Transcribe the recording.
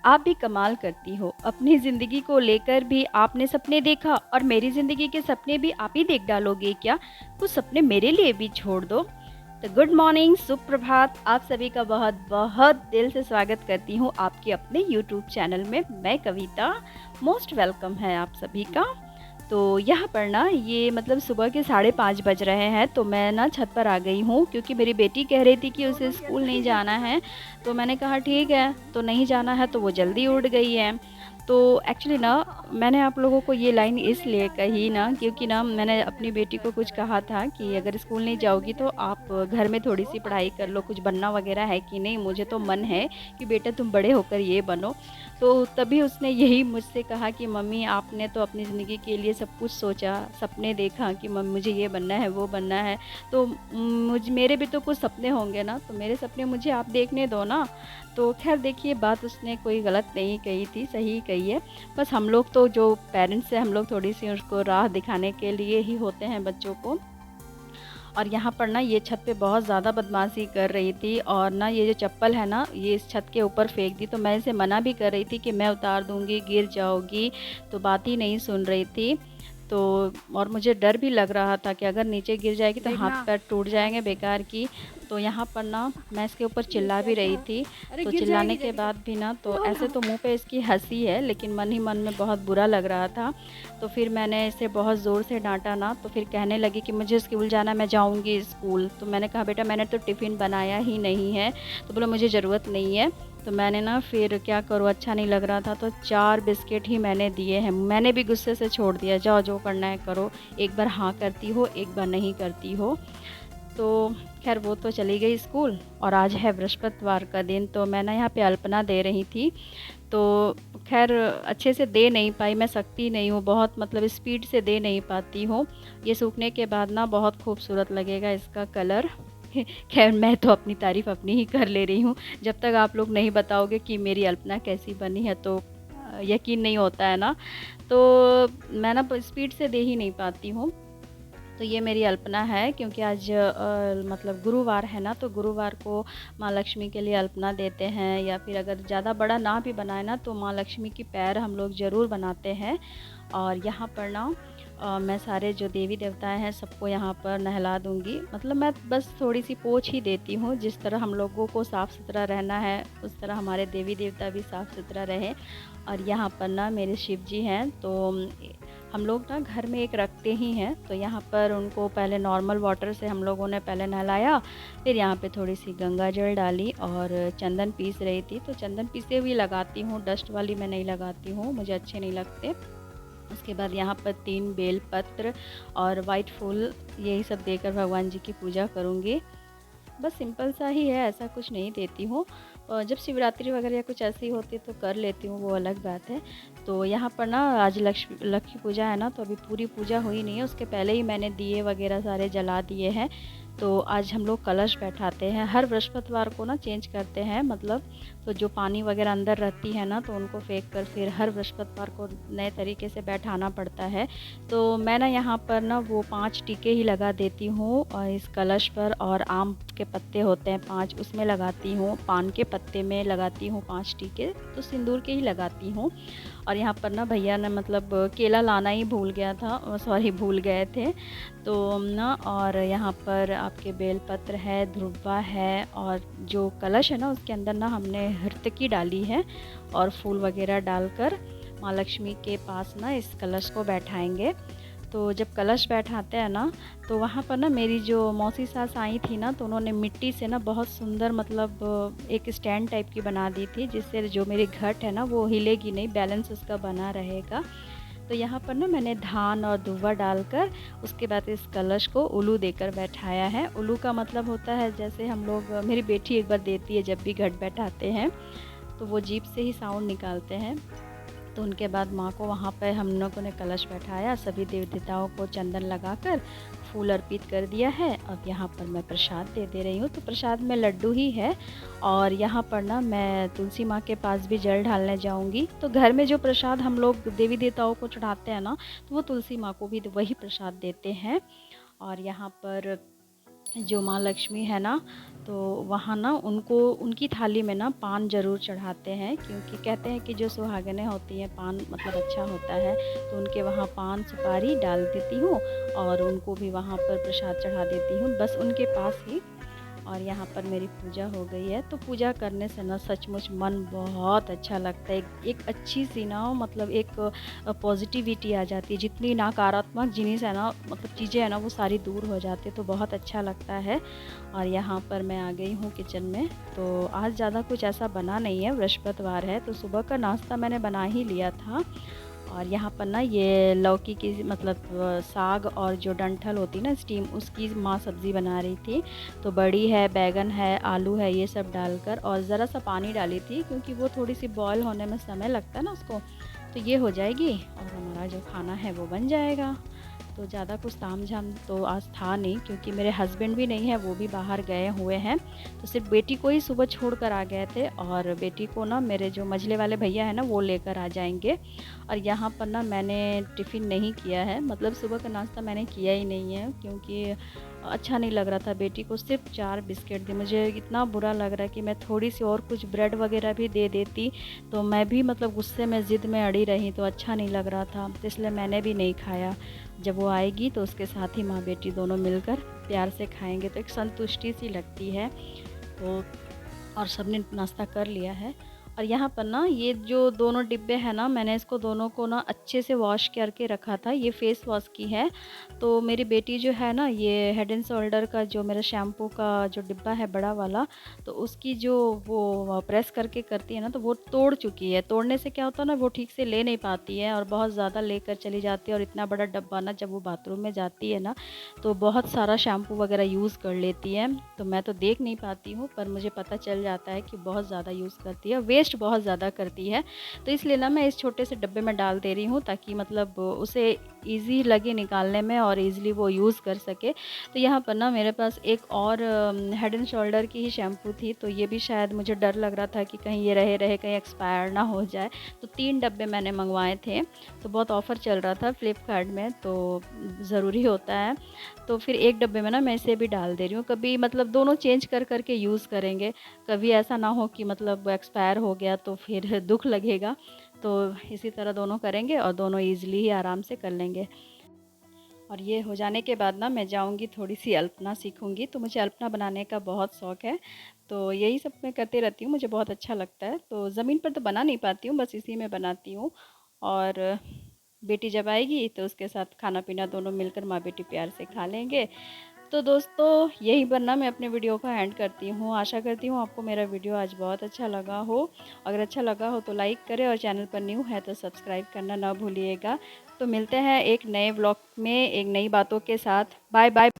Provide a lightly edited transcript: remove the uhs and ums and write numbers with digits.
आप भी कमाल करती हो। अपनी ज़िंदगी को लेकर भी आपने सपने देखा और मेरी ज़िंदगी के सपने भी आप ही देख डालोगे क्या? कुछ सपने मेरे लिए भी छोड़ दो। तो गुड मॉर्निंग, सुप्रभात। आप सभी का बहुत-बहुत दिल से स्वागत करती हूँ आपके अपने यूट्यूब चैनल में। मैं कविता, मोस्ट वेलकम है आप सभी का। तो यहाँ पर ना ये मतलब सुबह के 5:30 बज रहे हैं, तो मैं ना छत पर आ गई हूँ क्योंकि मेरी बेटी कह रही थी कि उसे स्कूल नहीं जाना है। तो मैंने कहा ठीक है, तो नहीं जाना है तो वो जल्दी उठ गई है। तो एक्चुअली ना मैंने आप लोगों को ये लाइन इसलिए कही ना क्योंकि ना मैंने अपनी बेटी को कुछ कहा था कि अगर स्कूल नहीं जाओगी तो आप घर में थोड़ी-सी पढ़ाई कर लो, कुछ बनना वगैरह है कि नहीं? मुझे तो मन है कि बेटा तुम बड़े होकर ये बनो। तो तभी उसने यही मुझसे कहा कि मम्मी आपने तो अपनी ज़िंदगी के लिए सब कुछ सोचा, सपने देखा कि मुझे ये बनना है, वो बनना है। तो मेरे भी तो कुछ सपने होंगे ना, तो मेरे सपने मुझे आप देखने दो ना। तो ख़ैर देखिए बात उसने कोई गलत नहीं कही थी, सही कही है। बस हम लोग तो जो पेरेंट्स हैं हम लोग थोड़ी-सी उसको राह दिखाने के लिए ही होते हैं बच्चों को। और यहाँ पर ना ये छत पे बहुत ज़्यादा बदमाशी कर रही थी और ना ये जो चप्पल है ना ये इस छत के ऊपर फेंक दी। तो मैं इसे मना भी कर रही थी कि मैं उतार दूँगी, गिर जाओगी, तो बात ही नहीं सुन रही थी। तो और मुझे डर भी लग रहा था कि अगर नीचे गिर जाएगी तो हाथ पैर टूट जाएंगे बेकार की। तो यहाँ पर ना मैं इसके ऊपर चिल्ला भी रही थी। तो चिल्लाने के बाद भी ना तो ऐसे तो मुंह पे इसकी हंसी है लेकिन मन ही मन में बहुत बुरा लग रहा था। तो फिर मैंने इसे बहुत ज़ोर से डांटा ना, तो फिर कहने लगी कि मुझे स्कूल जाना, मैं जाऊँगी स्कूल। तो मैंने कहा बेटा मैंने तो टिफ़िन बनाया ही नहीं है। तो बोला मुझे ज़रूरत नहीं है। तो मैंने ना फिर क्या करूँ, अच्छा नहीं लग रहा था तो 4 बिस्किट ही मैंने दिए हैं। मैंने भी गुस्से से छोड़ दिया, जाओ जो करना है करो, एक बार हाँ करती हो, एक बार नहीं करती हो। तो खैर वो तो चली गई स्कूल और आज है बृहस्पतिवार का दिन, तो मैं ना यहाँ पे अल्पना दे रही थी। तो खैर अच्छे से दे नहीं पाई, मैं सकती नहीं हूँ, बहुत मतलब स्पीड से दे नहीं पाती हूँ। ये सूखने के बाद ना बहुत खूबसूरत लगेगा इसका कलर। खैर मैं तो अपनी तारीफ़ अपनी ही कर ले रही हूँ। जब तक आप लोग नहीं बताओगे कि मेरी अल्पना कैसी बनी है तो यकीन नहीं होता है ना। तो मैं ना स्पीड से दे ही नहीं पाती हूँ। तो ये मेरी अल्पना है क्योंकि आज मतलब गुरुवार है ना, तो गुरुवार को माँ लक्ष्मी के लिए अल्पना देते हैं या फिर अगर ज़्यादा बड़ा ना भी बनाए ना तो माँ लक्ष्मी की पैर हम लोग ज़रूर बनाते हैं। और यहाँ पर ना मैं सारे जो देवी देवताएं हैं सबको यहाँ पर नहला दूँगी। मतलब मैं बस थोड़ी-सी पोंछ ही देती हूँ, जिस तरह हम लोगों को साफ़-सुथरा रहना है उस तरह हमारे देवी देवता भी साफ़-सुथरा रहें। और यहाँ पर ना मेरे शिव जी हैं, तो हम लोग ना घर में एक रखते ही हैं, तो यहाँ पर उनको पहले नॉर्मल वाटर से हम लोगों ने पहले नहलाया। फिर यहाँ पे थोड़ी-सी गंगा जल डाली और चंदन पीस रही थी, तो चंदन पीसे हुई लगाती हूँ, डस्ट वाली मैं नहीं लगाती हूँ, मुझे अच्छे नहीं लगते। उसके बाद यहाँ पर 3 बेल पत्र और वाइट फूल यही सब देकर भगवान जी की पूजा करूँगी। बस सिंपल सा ही है, ऐसा कुछ नहीं देती हूँ। जब शिवरात्रि वगैरह या कुछ ऐसी होती है तो कर लेती हूँ, वो अलग बात है। तो यहाँ पर ना आज लक्ष्मी पूजा है ना, तो अभी पूरी पूजा हुई नहीं है, उसके पहले ही मैंने दिए वगैरह सारे जला दिए हैं। तो आज हम लोग कलश बैठाते हैं, हर बृहस्पतिवार को ना चेंज करते हैं मतलब। तो जो पानी वगैरह अंदर रहती है ना तो उनको फेंक कर फिर हर बृहस्पतिवार को नए तरीके से बैठाना पड़ता है। तो मैं ना यहाँ पर ना वो 5 टीके ही लगा देती हूँ इस कलश पर, और आम के पत्ते होते हैं 5 उसमें लगाती हूँ, पान के पत्ते में लगाती हूँ 5 टीके, तो सिंदूर के ही लगाती हूँ। और यहाँ पर ना भैया ने मतलब केला लाना ही भूल गया था, सॉरी भूल गए थे। तो ना और यहाँ पर आपके बेलपत्र है, ध्रुवा है, और जो कलश है ना उसके अंदर ना हमने हर्तकी डाली है और फूल वगैरह डालकर माँ लक्ष्मी के पास ना इस कलश को बैठाएंगे। तो जब कलश बैठाते हैं ना तो वहाँ पर ना मेरी जो मौसी सास आई थी ना, तो उन्होंने मिट्टी से ना बहुत सुंदर मतलब एक स्टैंड टाइप की बना दी थी, जिससे जो मेरी घट है ना वो हिलेगी नहीं, बैलेंस उसका बना रहेगा। तो यहाँ पर ना मैंने धान और दुवा डालकर उसके बाद इस कलश को उल्लू देकर बैठाया है। उल्लू का मतलब होता है जैसे हम लोग, मेरी बेटी एक बार देती है जब भी घट बैठाते हैं तो वो जीभ से ही साउंड निकालते हैं। तो उनके बाद माँ को वहाँ पर हम लोगों ने कलश बैठाया, सभी देवी देवताओं को चंदन लगाकर फूल अर्पित कर दिया है। अब यहाँ पर मैं प्रसाद दे रही हूँ, तो प्रसाद में लड्डू ही है। और यहाँ पर ना मैं तुलसी माँ के पास भी जल ढालने जाऊँगी। तो घर में जो प्रसाद हम लोग देवी देवताओं को चढ़ाते हैं ना, तो वो तुलसी माँ को भी वही प्रसाद देते हैं। और यहाँ पर जो माँ लक्ष्मी है ना, तो वहाँ ना उनको उनकी थाली में ना पान ज़रूर चढ़ाते हैं, क्योंकि कहते हैं कि जो सुहागनें होती हैं पान मतलब अच्छा होता है। तो उनके वहाँ पान सुपारी डाल देती हूँ और उनको भी वहाँ पर प्रसाद चढ़ा देती हूँ, बस उनके पास ही। और यहाँ पर मेरी पूजा हो गई है। तो पूजा करने से ना सचमुच मन बहुत अच्छा लगता है। एक अच्छी सी ना मतलब एक पॉजिटिविटी आ जाती है। जितनी नकारात्मक जिनिस है ना मतलब चीज़ें हैं ना वो सारी दूर हो जाती है, तो बहुत अच्छा लगता है। और यहाँ पर मैं आ गई हूँ किचन में। तो आज ज़्यादा कुछ ऐसा बना नहीं है, बृहस्पतिवार है तो सुबह का नाश्ता मैंने बना ही लिया था। और यहाँ पर ना ये लौकी की मतलब साग और जो डंठल होती है ना स्टीम, उसकी माँ सब्ज़ी बना रही थी। तो बड़ी है, बैगन है, आलू है, ये सब डालकर और ज़रा सा पानी डाली थी, क्योंकि वो थोड़ी सी बॉयल होने में समय लगता है ना उसको। तो ये हो जाएगी और हमारा जो खाना है वो बन जाएगा। तो ज़्यादा कुछ तामझाम तो आज था नहीं, क्योंकि मेरे हस्बैंड भी नहीं है, वो भी बाहर गए हुए हैं। तो सिर्फ बेटी को ही सुबह छोड़ कर आ गए थे, और बेटी को ना मेरे जो मझले वाले भैया हैं ना वो लेकर आ जाएंगे। और यहाँ पर ना मैंने टिफ़िन नहीं किया है, मतलब सुबह का नाश्ता मैंने किया ही नहीं है, क्योंकि अच्छा नहीं लग रहा था। बेटी को सिर्फ 4 बिस्किट दी, मुझे इतना बुरा लग रहा है कि मैं थोड़ी सी और कुछ ब्रेड वगैरह भी दे देती। तो मैं भी मतलब गुस्से में ज़िद में अड़ी रही, तो अच्छा नहीं लग रहा था, तो इसलिए मैंने भी नहीं खाया। जब वो आएगी तो उसके साथ ही माँ बेटी दोनों मिलकर प्यार से खाएंगे, तो एक संतुष्टि सी लगती है। तो और सबने नाश्ता कर लिया है। और यहाँ पर ना ये जो दोनों डिब्बे हैं ना, मैंने इसको दोनों को ना अच्छे से वॉश करके रखा था। ये फेस वॉश की है। तो मेरी बेटी जो है ना, ये हेड एंड शोल्डर का जो मेरा शैम्पू का जो डिब्बा है बड़ा वाला, तो उसकी जो वो प्रेस करके करती है ना, तो वो तोड़ चुकी है। तोड़ने से क्या होता है ना, वो ठीक से ले नहीं पाती है और बहुत ज़्यादा लेकर चली जाती है। और इतना बड़ा डब्बा ना, जब वो बाथरूम में जाती है ना, तो बहुत सारा शैम्पू वगैरह यूज़ कर लेती है। तो मैं तो देख नहीं पाती हूँ, पर मुझे पता चल जाता है कि बहुत ज़्यादा यूज़ करती है, वेस्ट बहुत ज़्यादा करती है। तो इसलिए ना मैं इस छोटे से डब्बे में डाल दे रही हूँ, ताकि मतलब उसे ईज़ी लगे निकालने में और ईज़िली वो यूज़ कर सके। तो यहाँ पर ना मेरे पास एक और हेड एंड शोल्डर की ही शैम्पू थी, तो ये भी शायद मुझे डर लग रहा था कि कहीं ये रहे कहीं एक्सपायर ना हो जाए। तो 3 डब्बे मैंने मंगवाए थे। तो बहुत ऑफ़र चल रहा था फ्लिपकार्ट में, तो ज़रूरी होता है। तो फिर एक डब्बे में ना मैं इसे भी डाल दे रही हूँ। कभी मतलब दोनों चेंज कर के यूज़ करेंगे। कभी ऐसा ना हो कि मतलब एक्सपायर हो गया तो फिर दुःख लगेगा। तो इसी तरह दोनों करेंगे और दोनों ईज़िली ही आराम से कर लेंगे। और ये हो जाने के बाद ना मैं जाऊँगी थोड़ी-सी अल्पना सीखूँगी। तो मुझे अल्पना बनाने का बहुत शौक़ है। तो यही सब मैं करती रहती हूँ, मुझे बहुत अच्छा लगता है। तो ज़मीन पर तो बना नहीं पाती हूँ, बस इसी में बनाती हूँ। और बेटी जब आएगी तो उसके साथ खाना-पीना दोनों मिलकर माँ-बेटी प्यार से खा लेंगे। तो दोस्तों यहीं पर ना मैं अपने वीडियो को एंड करती हूँ। आशा करती हूँ आपको मेरा वीडियो आज बहुत अच्छा लगा हो। अगर अच्छा लगा हो तो लाइक करें, और चैनल पर न्यू है तो सब्सक्राइब करना ना भूलिएगा। तो मिलते हैं एक नए व्लॉग में एक नई बातों के साथ। Bye bye.